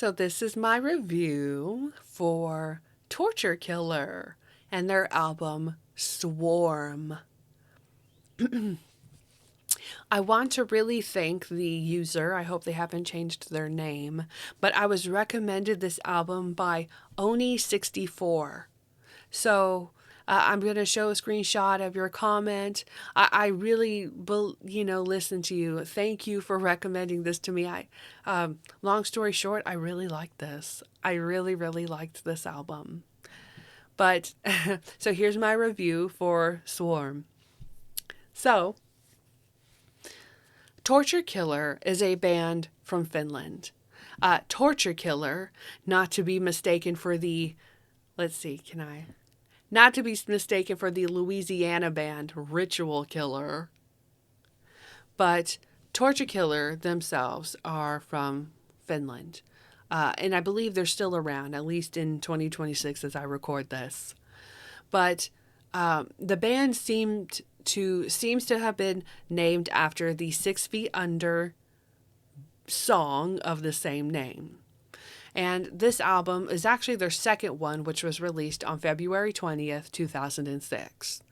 So this is my review for Torture Killer and their album Swarm. I want to really thank the user. I hope they haven't changed their name, but I was recommended this album by Oni64. So I'm going to show a screenshot of your comment. I really, listen to you. Thank you for recommending this to me. Long story short, I really liked this. I really, really liked this album. But so here's my review for Swarm. So, Torture Killer is a band from Finland. Torture Killer, not to be mistaken for the, let's see, not to be mistaken for the Louisiana band Ritual Killer, but Torture Killer themselves are from Finland. And I believe they're still around, at least in 2026 as I record this. But the band seems to have been named after the 6 Feet Under song of the same name. And this album is actually their second one, which was released on February 20th, 2006.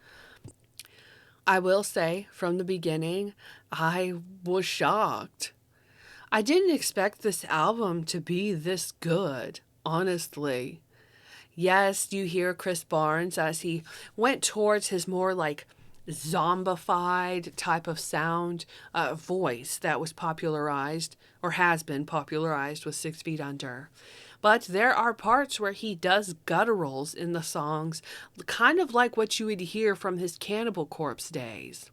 I will say from the beginning, I was shocked. I didn't expect this album to be this good, honestly. Yes, you hear Chris Barnes as he went towards his more like zombified type of sound voice that was popularized or has been popularized with 6 Feet Under. But there are parts where he does gutturals in the songs, kind of like what you would hear from his Cannibal Corpse days.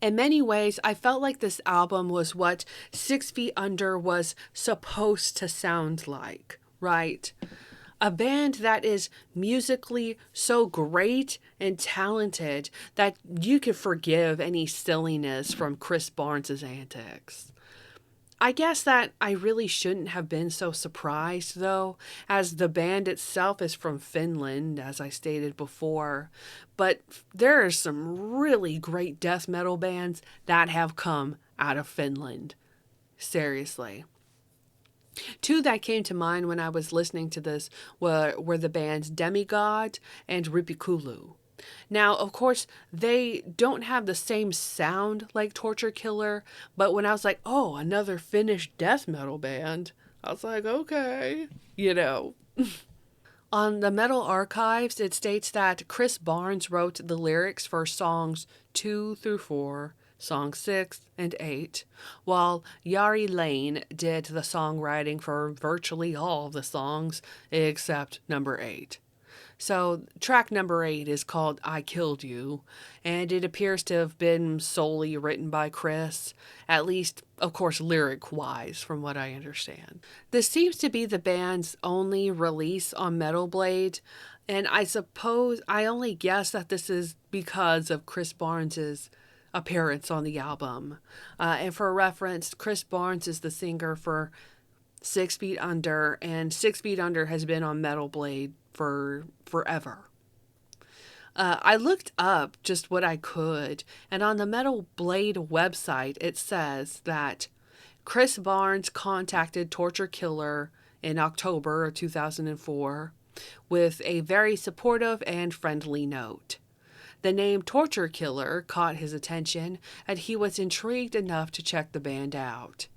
In many ways, I felt like this album was what 6 Feet Under was supposed to sound like, right? A band that is musically so great and talented that you could forgive any silliness from Chris Barnes' antics. I guess that I really shouldn't have been so surprised, though, as the band itself is from Finland, as I stated before. But there are some really great death metal bands that have come out of Finland. Seriously. Two that came to mind when I was listening to this were the bands Demigod and Rippikulu. Now, of course, they don't have the same sound like Torture Killer, but when I was like, oh, another Finnish death metal band, I was like, okay, you know. On the Metal Archives, it states that Chris Barnes wrote the lyrics for songs 2 through 4, song 6 and 8, while Jari Lane did the songwriting for virtually all the songs except number 8. So, track number 8 is called I Killed You, and it appears to have been solely written by Chris, at least, of course, lyric wise, from what I understand. This seems to be the band's only release on Metal Blade, and I suppose I only guess that this is because of Chris Barnes's appearance on the album. And for reference, Chris Barnes is the singer for 6 Feet Under, and 6 Feet Under has been on Metal Blade for forever. I looked up just what I could, and on the Metal Blade website, it says that Chris Barnes contacted Torture Killer in October of 2004 with a very supportive and friendly note. The name Torture Killer caught his attention, and he was intrigued enough to check the band out.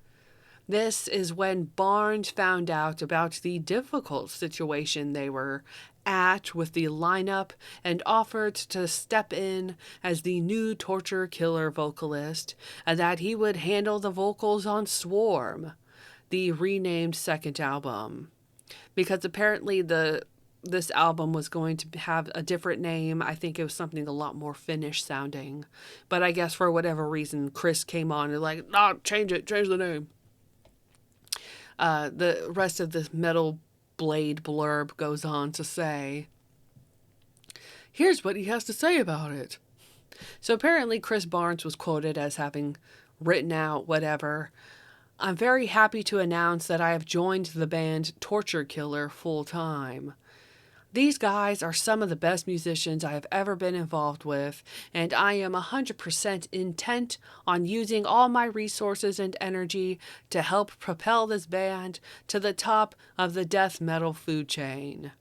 This is when Barnes found out about the difficult situation they were at with the lineup and offered to step in as the new Torture Killer vocalist and that he would handle the vocals on Swarm, the renamed second album. Because apparently this album was going to have a different name. I think it was something a lot more Finnish sounding. But I guess for whatever reason, Chris came on and like, no, change the name. The rest of this Metal Blade blurb goes on to say, here's what he has to say about it. So apparently Chris Barnes was quoted as having written out whatever. I'm very happy to announce that I have joined the band Torture Killer full time. These guys are some of the best musicians I have ever been involved with, and I am 100% intent on using all my resources and energy to help propel this band to the top of the death metal food chain.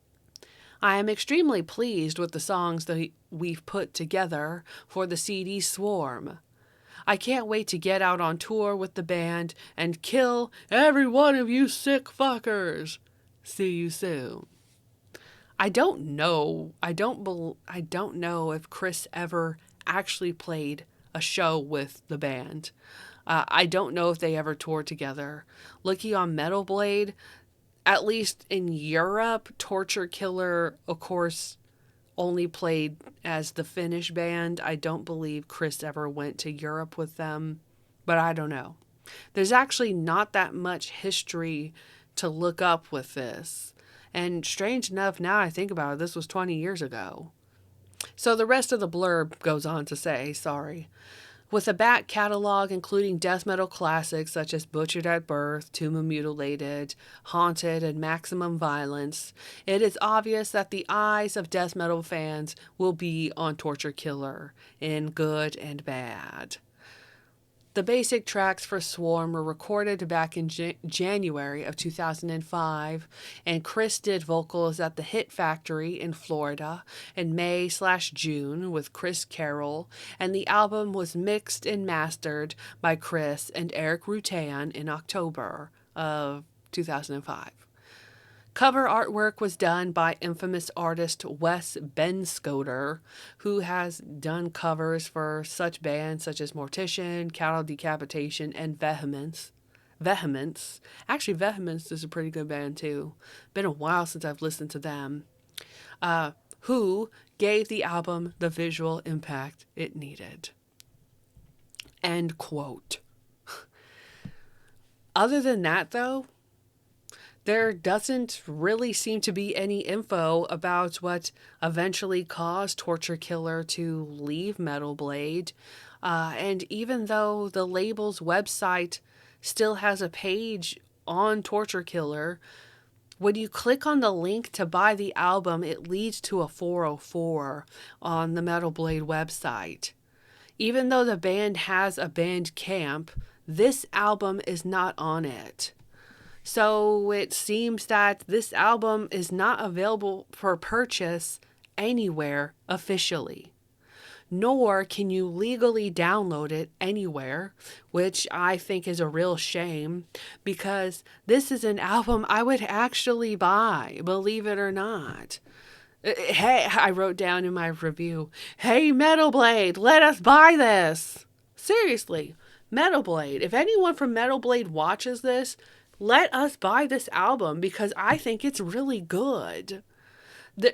I am extremely pleased with the songs that we've put together for the CD Swarm. I can't wait to get out on tour with the band and kill every one of you sick fuckers. See you soon. I don't know. I don't know if Chris ever actually played a show with the band. I don't know if they ever toured together. Looking on Metal Blade, at least in Europe, Torture Killer, of course, only played as the Finnish band. I don't believe Chris ever went to Europe with them, but I don't know. There's actually not that much history to look up with this. And strange enough, now I think about it, this was 20 years ago. So the rest of the blurb goes on to say, sorry. With a back catalog including death metal classics such as Butchered at Birth, Tomb of Mutilated, Haunted, and Maximum Violence, it is obvious that the eyes of death metal fans will be on Torture Killer, in good and bad. The basic tracks for Swarm were recorded back in January of 2005, and Chris did vocals at the Hit Factory in Florida in May/June with Chris Carroll, and the album was mixed and mastered by Chris and Eric Rutan in October of 2005. Cover artwork was done by infamous artist Wes Benscoter, who has done covers for such bands such as Mortician, Cattle Decapitation, and Vehemence. Actually, Vehemence is a pretty good band too. Been a while since I've listened to them. Who gave the album the visual impact it needed. End quote. Other than that, though, there doesn't really seem to be any info about what eventually caused Torture Killer to leave Metal Blade. And even though the label's website still has a page on Torture Killer, when you click on the link to buy the album, it leads to a 404 on the Metal Blade website. Even though the band has a Bandcamp, this album is not on it. So it seems that this album is not available for purchase anywhere officially. Nor can you legally download it anywhere, which I think is a real shame, because this is an album I would actually buy, believe it or not. Hey, I wrote down in my review, hey Metal Blade, let us buy this. Seriously, Metal Blade, if anyone from Metal Blade watches this, let us buy this album because I think it's really good.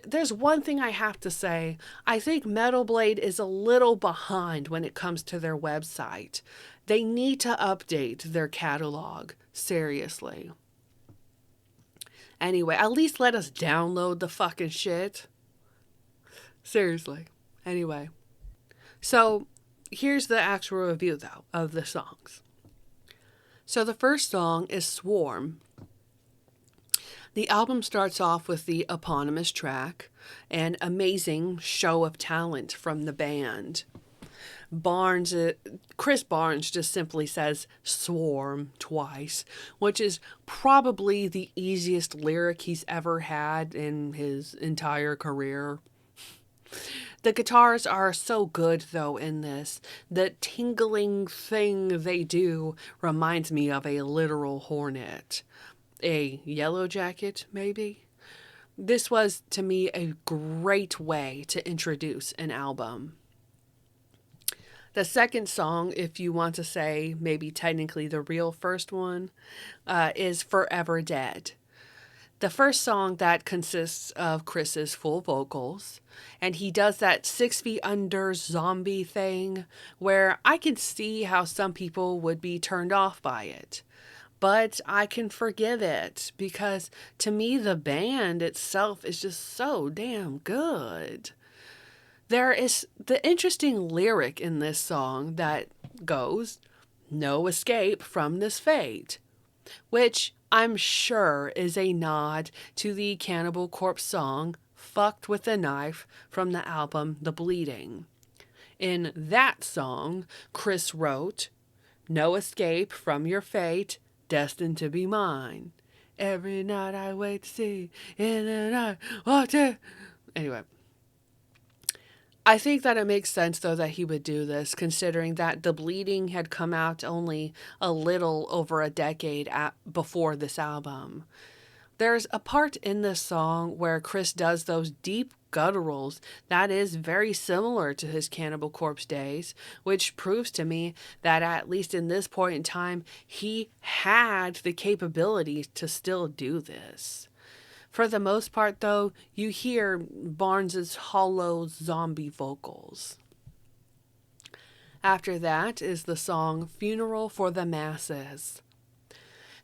There's one thing I have to say. I think Metal Blade is a little behind when it comes to their website. They need to update their catalog. Seriously. Anyway, at least let us download the fucking shit. Seriously. Anyway. So, here's the actual review, though, of the songs. So the first song is Swarm. The album starts off with the eponymous track, an amazing show of talent from the band. Chris Barnes just simply says swarm twice, which is probably the easiest lyric he's ever had in his entire career. The guitars are so good, though, in this. The tingling thing they do reminds me of a literal hornet. A yellow jacket, maybe? This was, to me, a great way to introduce an album. The second song, if you want to say maybe technically the real first one, is Forever Dead. The first song that consists of Chris's full vocals, and he does that 6 feet under zombie thing where I can see how some people would be turned off by it. But I can forgive it because to me the band itself is just so damn good. There is the interesting lyric in this song that goes, "No escape from this fate," which I'm sure is a nod to the Cannibal Corpse song Fucked with a Knife from the album The Bleeding. In that song, Chris wrote, "No escape from your fate, destined to be mine. Every night I wait to see, in the night, watch it." Anyway, I think that it makes sense, though, that he would do this, considering that The Bleeding had come out only a little over a decade before this album. There's a part in this song where Chris does those deep gutturals that is very similar to his Cannibal Corpse days, which proves to me that at least in this point in time, he had the capability to still do this. For the most part, though, you hear Barnes's hollow zombie vocals. After that is the song Funeral for the Masses.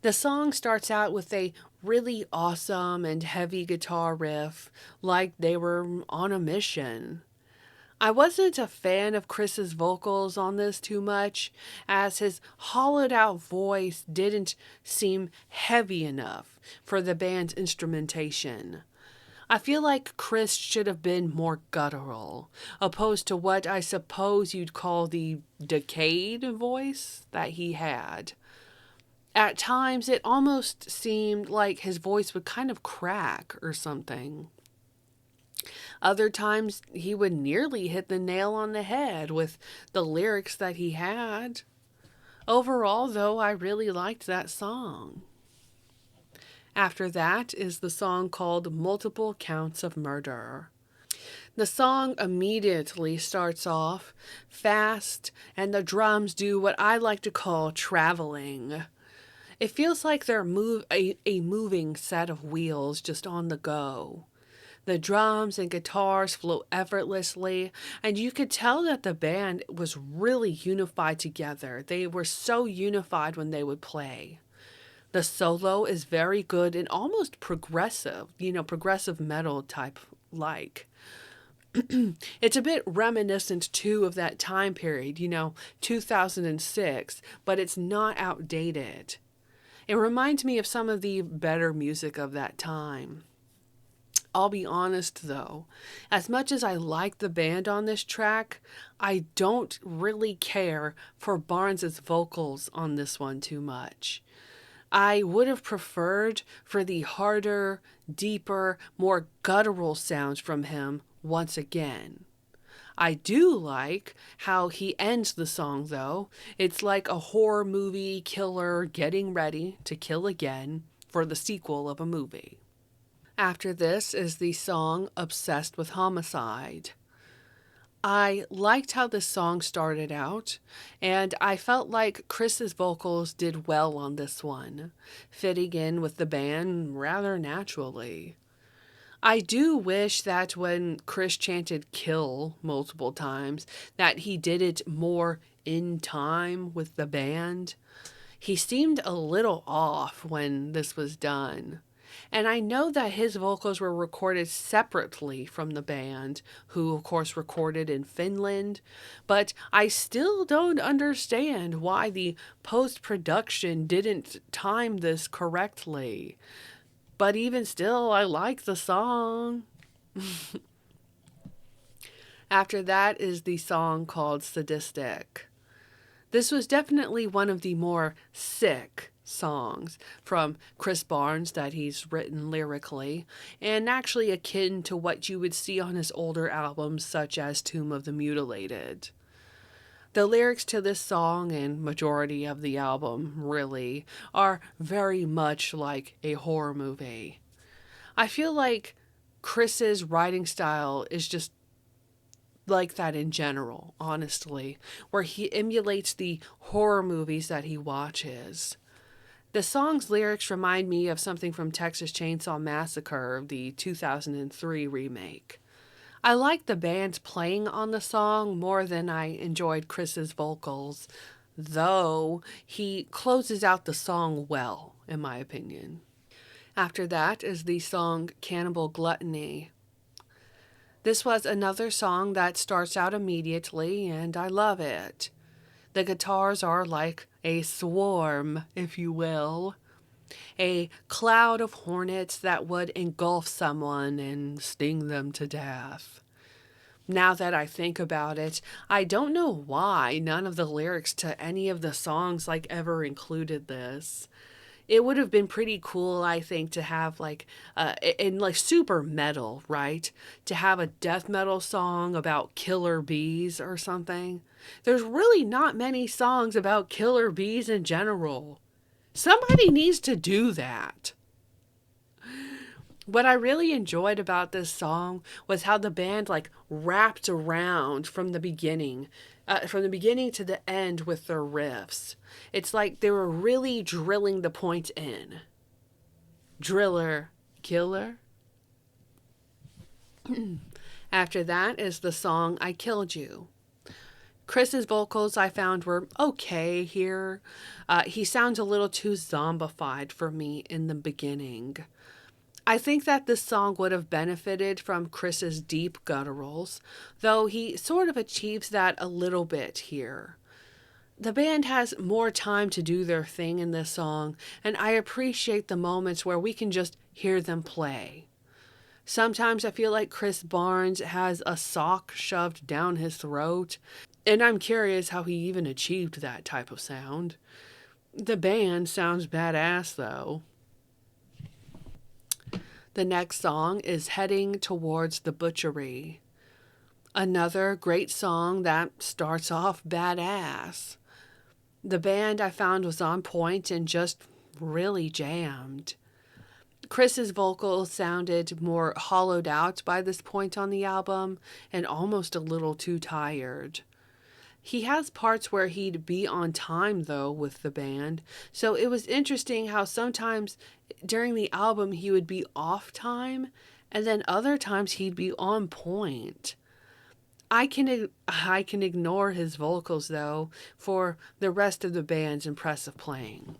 The song starts out with a really awesome and heavy guitar riff, like they were on a mission. I wasn't a fan of Chris's vocals on this too much, as his hollowed out voice didn't seem heavy enough for the band's instrumentation. I feel like Chris should have been more guttural, opposed to what I suppose you'd call the decayed voice that he had. At times, it almost seemed like his voice would kind of crack or something. Other times, he would nearly hit the nail on the head with the lyrics that he had. Overall, though, I really liked that song. After that is the song called Multiple Counts of Murder. The song immediately starts off fast, and the drums do what I like to call traveling. It feels like they're a moving set of wheels just on the go. The drums and guitars flow effortlessly, and you could tell that the band was really unified together. They were so unified when they would play. The solo is very good and almost progressive, progressive metal type like. It's a bit reminiscent too of that time period, 2006, but it's not outdated. It reminds me of some of the better music of that time. I'll be honest though, as much as I like the band on this track, I don't really care for Barnes's vocals on this one too much. I would have preferred for the harder, deeper, more guttural sounds from him once again. I do like how he ends the song, though. It's like a horror movie killer getting ready to kill again for the sequel of a movie. After this is the song Obsessed with Homicide. I liked how this song started out, and I felt like Chris's vocals did well on this one, fitting in with the band rather naturally. I do wish that when Chris chanted kill multiple times, that he did it more in time with the band. He seemed a little off when this was done. And I know that his vocals were recorded separately from the band, who of course recorded in Finland, but I still don't understand why the post-production didn't time this correctly. But even still, I like the song. After that is the song called Sadistic. This was definitely one of the more sick songs from Chris Barnes that he's written lyrically, and actually akin to what you would see on his older albums such as Tomb of the Mutilated. The lyrics to this song and majority of the album, really, are very much like a horror movie. I feel like Chris's writing style is just like that in general, honestly, where he emulates the horror movies that he watches. The song's lyrics remind me of something from Texas Chainsaw Massacre, the 2003 remake. I liked the band's playing on the song more than I enjoyed Chris's vocals, though he closes out the song well, in my opinion. After that is the song Cannibal Gluttony. This was another song that starts out immediately, and I love it. The guitars are like a swarm, if you will. A cloud of hornets that would engulf someone and sting them to death. Now that I think about it, I don't know why none of the lyrics to any of the songs ever included this. It would have been pretty cool, I think, to have in super metal, right? To have a death metal song about killer bees or something. There's really not many songs about killer bees in general. Somebody needs to do that. What I really enjoyed about this song was how the band wrapped around from the beginning to the end with their riffs. It's like they were really drilling the point in. Driller, killer. After that is the song I Killed You. Chris's vocals I found were okay here. He sounds a little too zombified for me in the beginning. I think that this song would have benefited from Chris's deep gutturals, though he sort of achieves that a little bit here. The band has more time to do their thing in this song, and I appreciate the moments where we can just hear them play. Sometimes I feel like Chris Barnes has a sock shoved down his throat, and I'm curious how he even achieved that type of sound. The band sounds badass though. The next song is Heading Towards the Butchery. Another great song that starts off badass. The band I found was on point and just really jammed. Chris's vocals sounded more hollowed out by this point on the album and almost a little too tired. He has parts where he'd be on time, though, with the band, so it was interesting how sometimes during the album he would be off time, and then other times he'd be on point. I can ignore his vocals, though, for the rest of the band's impressive playing.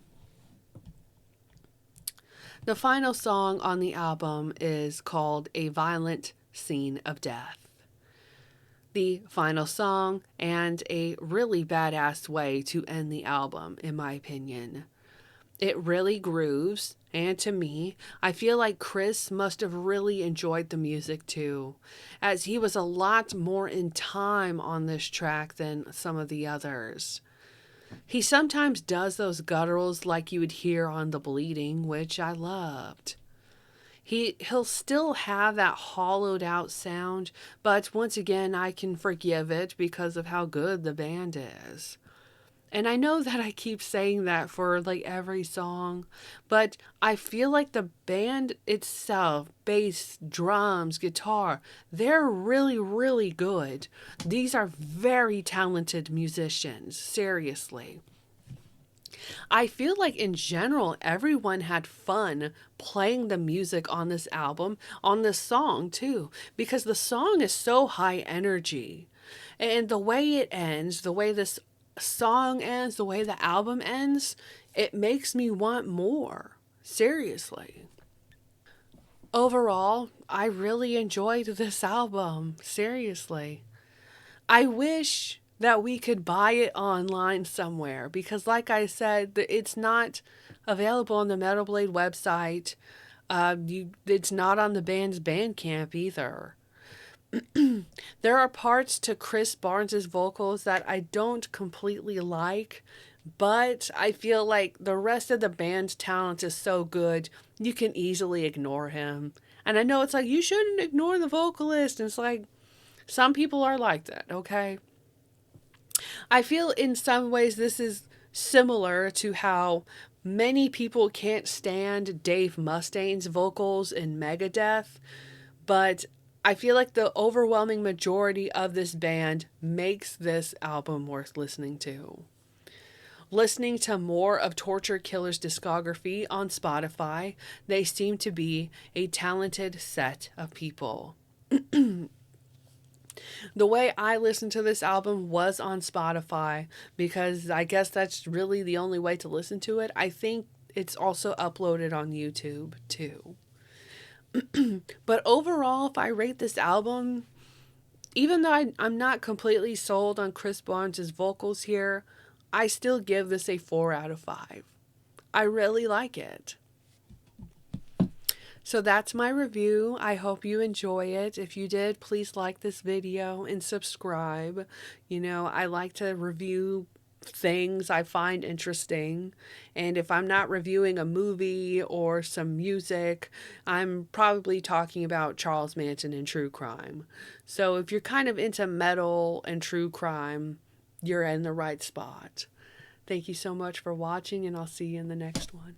The final song on the album is called A Violent Scene of Death. The final song, and a really badass way to end the album, in my opinion. It really grooves, and to me, I feel like Chris must have really enjoyed the music too, as he was a lot more in time on this track than some of the others. He sometimes does those gutturals like you would hear on The Bleeding, which I loved. He'll still have that hollowed out sound, but once again, I can forgive it because of how good the band is. And I know that I keep saying that for every song, but I feel like the band itself, bass, drums, guitar, they're really, really good. These are very talented musicians, seriously. I feel like in general, everyone had fun playing the music on this album, on this song too, because the song is so high energy. And the way it ends, the way this song ends, the way the album ends, it makes me want more. Seriously. Overall, I really enjoyed this album. Seriously. I wish that we could buy it online somewhere because, like I said, it's not available on the Metal Blade website. It's not on the band's Bandcamp either. There are parts to Chris Barnes' vocals that I don't completely like, but I feel like the rest of the band's talent is so good, you can easily ignore him. And I know it's like, you shouldn't ignore the vocalist. And it's like, some people are like that, okay? I feel in some ways this is similar to how many people can't stand Dave Mustaine's vocals in Megadeth, but I feel like the overwhelming majority of this band makes this album worth listening to. Listening to more of Torture Killer's discography on Spotify, they seem to be a talented set of people. The way I listened to this album was on Spotify because I guess that's really the only way to listen to it. I think it's also uploaded on YouTube too. But overall, if I rate this album, even though I'm not completely sold on Chris Barnes' vocals here, I still give this a 4 out of 5. I really like it. So that's my review. I hope you enjoy it. If you did, please like this video and subscribe. You know, I like to review things I find interesting. And if I'm not reviewing a movie or some music, I'm probably talking about Charles Manson and true crime. So if you're kind of into metal and true crime, you're in the right spot. Thank you so much for watching, and I'll see you in the next one.